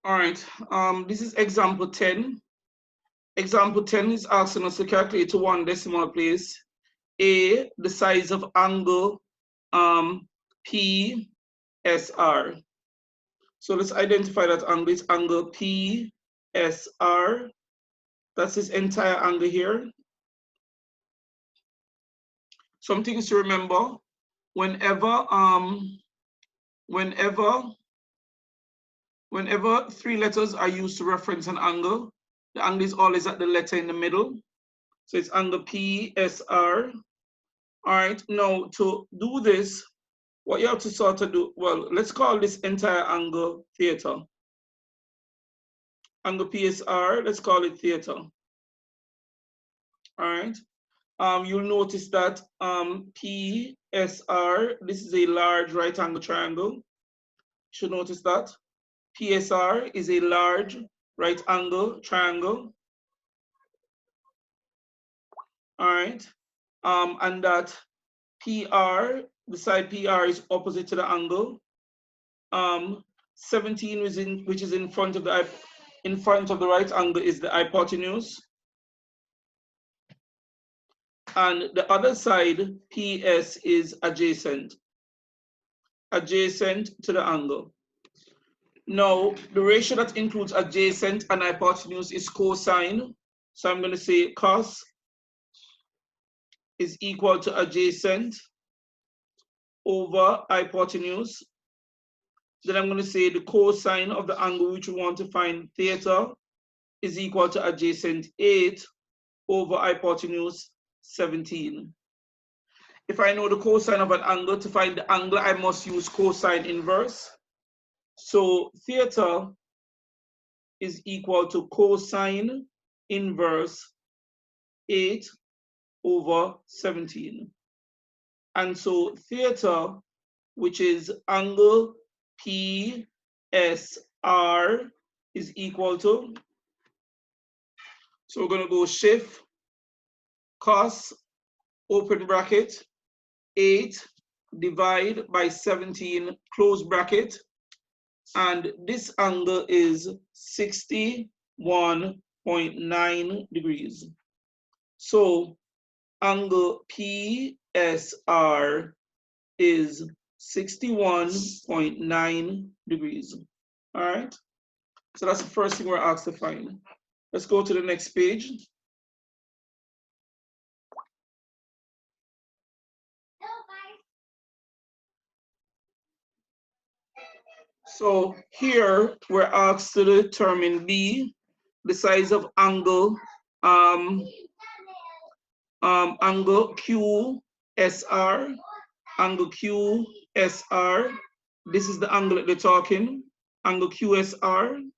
All right, this is example 10. Example 10 is asking us to calculate to one decimal place A, the size of angle PSR. So let's identify that angle. It's angle PSR. That's this entire angle here. Some things to remember, whenever three letters are used to reference an angle, the angle is always at the letter in the middle. So it's angle PSR. All right, now to do this, what you have to sort of do, well, let's call this entire angle theta. Angle PSR, let's call it theta. All right. You'll notice that PSR, this is a large right angle triangle. You should notice that. PSR is a large right angle triangle. All right. And that PR, the side PR is opposite to the angle. 17, which is in front of the right angle, is the hypotenuse. And the other side, PS, is adjacent to the angle. Now, the ratio that includes adjacent and hypotenuse is cosine. So I'm going to say cos is equal to adjacent over hypotenuse. Then I'm going to say the cosine of the angle which we want to find, theta, is equal to adjacent 8 over hypotenuse 17. If I know the cosine of an angle, to find the angle, I must use cosine inverse. So theta is equal to cosine inverse 8 over 17. And so theta, which is angle PSR, is equal to, so we're going to go shift cos, open bracket, 8 divide by 17, close bracket, and this angle is 61.9 degrees. So angle PSR is 61.9 degrees. All right, so that's the first thing we're asked to find. Let's go to the next page. So here we're asked to determine B, the size of angle, angle QSR, angle QSR. This is the angle that they're talking, angle QSR.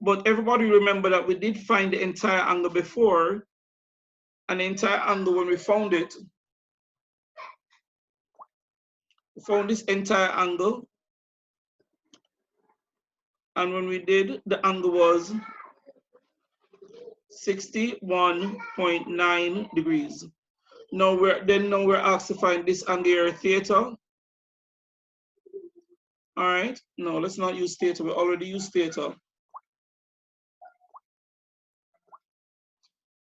But everybody remember that we did find the entire angle before, and the entire angle, when we found it, we found this entire angle. And when we did, the angle was 61.9 degrees. Now we're asked to find this angle here, theta. All right, no, let's not use theta. We already used theta.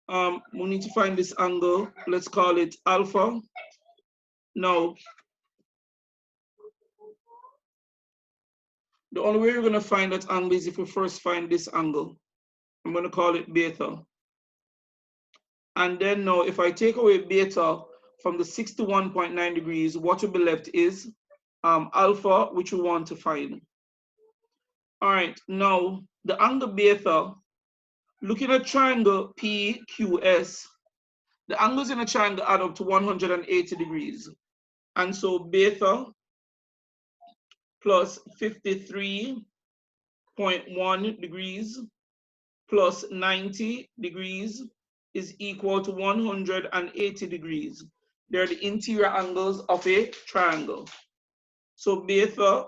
We need to find this angle. Let's call it alpha. Now, the only way we're going to find that angle is if we first find this angle. I'm going to call it beta. And then now, if I take away beta from the 61.9 degrees, what will be left is alpha, which we want to find. All right, now the angle beta, looking at triangle PQS, the angles in a triangle add up to 180 degrees. And so beta plus 53.1 degrees plus 90 degrees is equal to 180 degrees. They're the interior angles of a triangle. So beta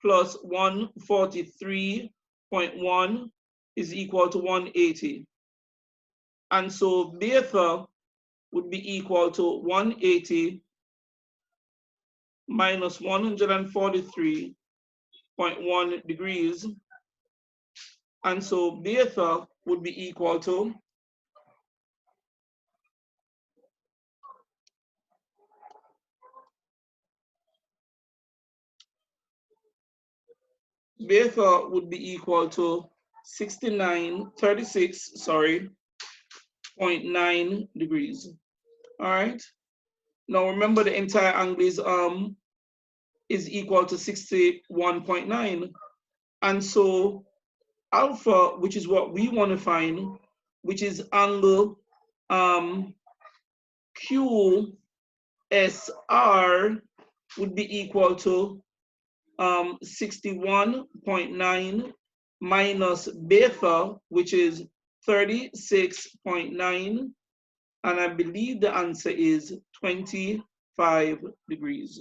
plus 143.1 is equal to 180. And so beta would be equal to 180 minus 143.1 degrees And so beta would be equal to beta would be equal to 0.9 degrees. All right. Now remember the entire angle is equal to 61.9. And so alpha, which is what we want to find, which is angle QSR, would be equal to 61.9 minus beta, which is 36.9. And I believe the answer is 25 degrees.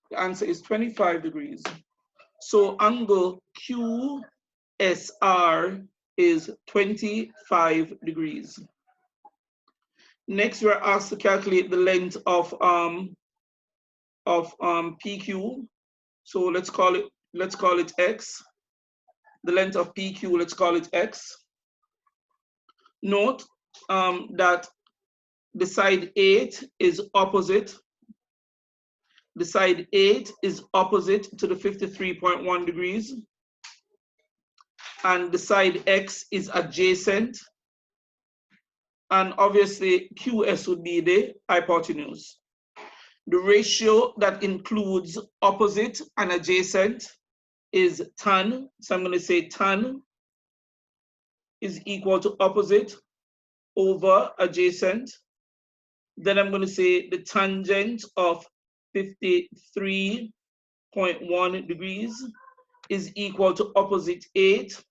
The answer is 25 degrees. So angle QSR is 25 degrees. Next, we're asked to calculate the length of PQ. So let's call it X. The length of PQ, let's call it X. Note that the side 8 is opposite. The side 8 is opposite to the 53.1 degrees. And the side X is adjacent. And obviously QS would be the hypotenuse. The ratio that includes opposite and adjacent is tan. So I'm going to say tan is equal to opposite over adjacent. Then I'm going to say the tangent of 53.1 degrees is equal to opposite 8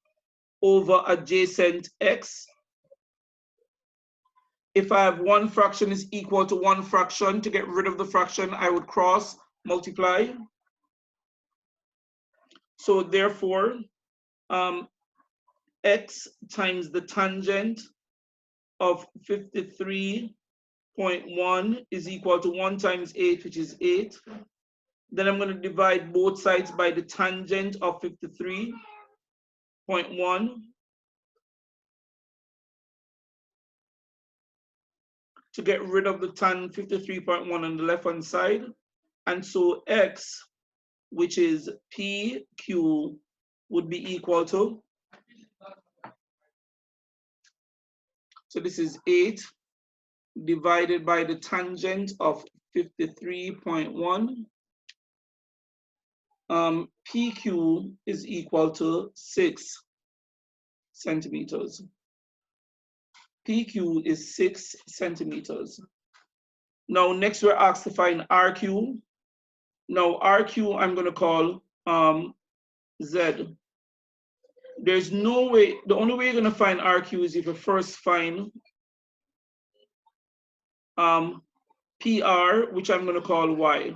over adjacent X. If I have one fraction is equal to one fraction, to get rid of the fraction, I would cross multiply. So therefore, X times the tangent of 53.1 is equal to 1 times 8, which is 8. Then I'm going to divide both sides by the tangent of 53.1 to get rid of the tan 53.1 on the left-hand side. And so X, which is PQ, would be equal to, so this is 8 divided by the tangent of 53.1. PQ is equal to 6 centimeters. PQ is 6 centimeters. Now, next we're asked to find RQ. Now, RQ I'm going to call Z. There's no way, the only way you're going to find RQ is if you first find PR, which I'm going to call Y.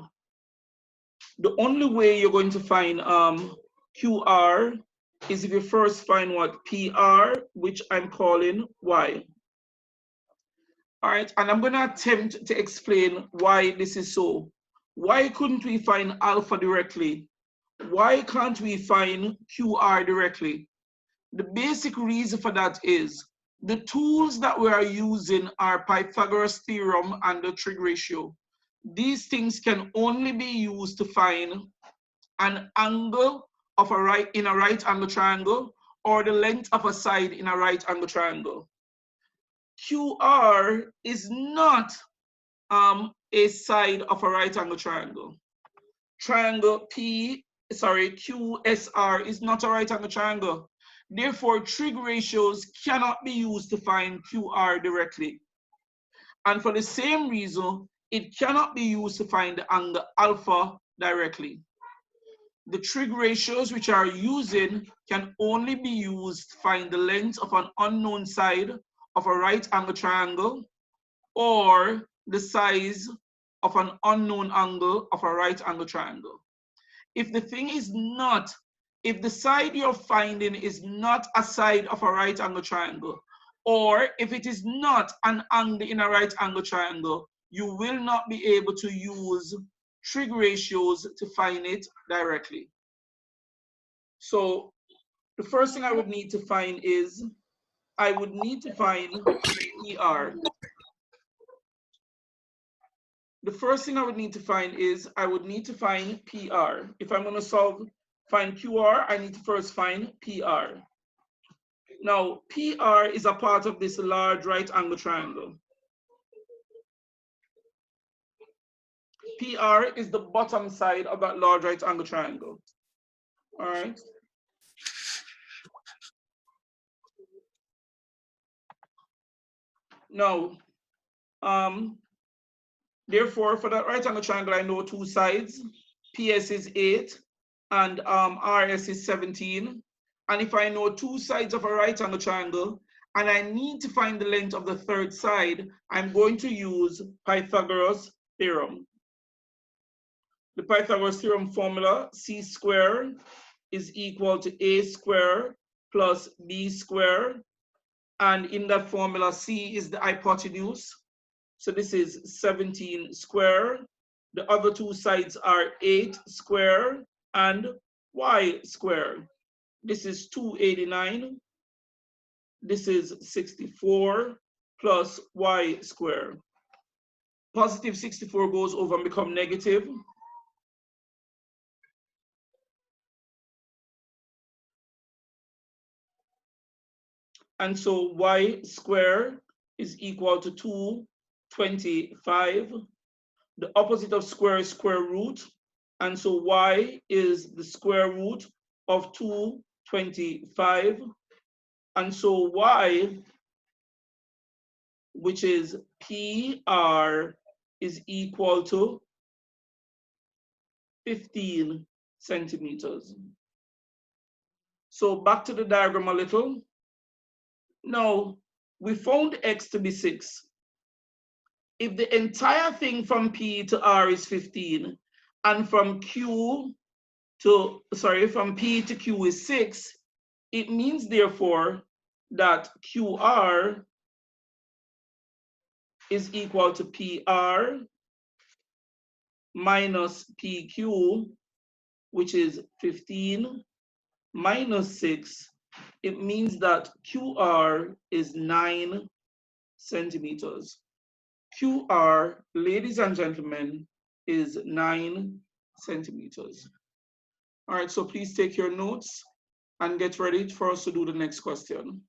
The only way you're going to find QR is if you first find what? PR, which I'm calling Y. All right, and I'm going to attempt to explain why this is so. Why couldn't we find alpha directly? Why can't we find QR directly? The basic reason for that is the tools that we are using are Pythagoras theorem and the trig ratio. These things can only be used to find an angle of in a right angle triangle or the length of a side in a right angle triangle. QR is not a side of a right angle triangle. QSR is not a right angle triangle. Therefore, trig ratios cannot be used to find QR directly. And for the same reason, it cannot be used to find the angle alpha directly. The trig ratios which are using can only be used to find the length of an unknown side of a right angle triangle or the size of an unknown angle of a right angle triangle. If the side you're finding is not a side of a right angle triangle, or if it is not an angle in a right angle triangle, you will not be able to use trig ratios to find it directly. So the first thing I would need to find is, I would need to find PR. The first thing I would need to find is, I would need to find PR. If I'm going to find QR, I need to first find PR. Now, PR is a part of this large right angle triangle. PR is the bottom side of that large right angle triangle. All right. Now, therefore, for that right angle triangle, I know two sides. PS is 8 and RS is 17. And if I know two sides of a right angle triangle and I need to find the length of the third side, I'm going to use Pythagoras theorem. The Pythagoras theorem formula, C squared is equal to A squared plus B squared. And in that formula, C is the hypotenuse. So this is 17 squared. The other two sides are 8 squared and Y squared. This is 289. This is 64 plus Y squared. Positive 64 goes over and become negative. And so Y squared is equal to 225. The opposite of square is square root. And so Y is the square root of 225. And so Y, which is PR, is equal to 15 centimeters. So back to the diagram a little. Now, we found X to be 6. If the entire thing from P to R is 15, and from P to Q is 6, it means therefore that QR is equal to PR minus PQ, which is 15 minus 6. It means that QR is 9 centimeters. QR, ladies and gentlemen, is 9 centimeters. All right, so please take your notes and get ready for us to do the next question.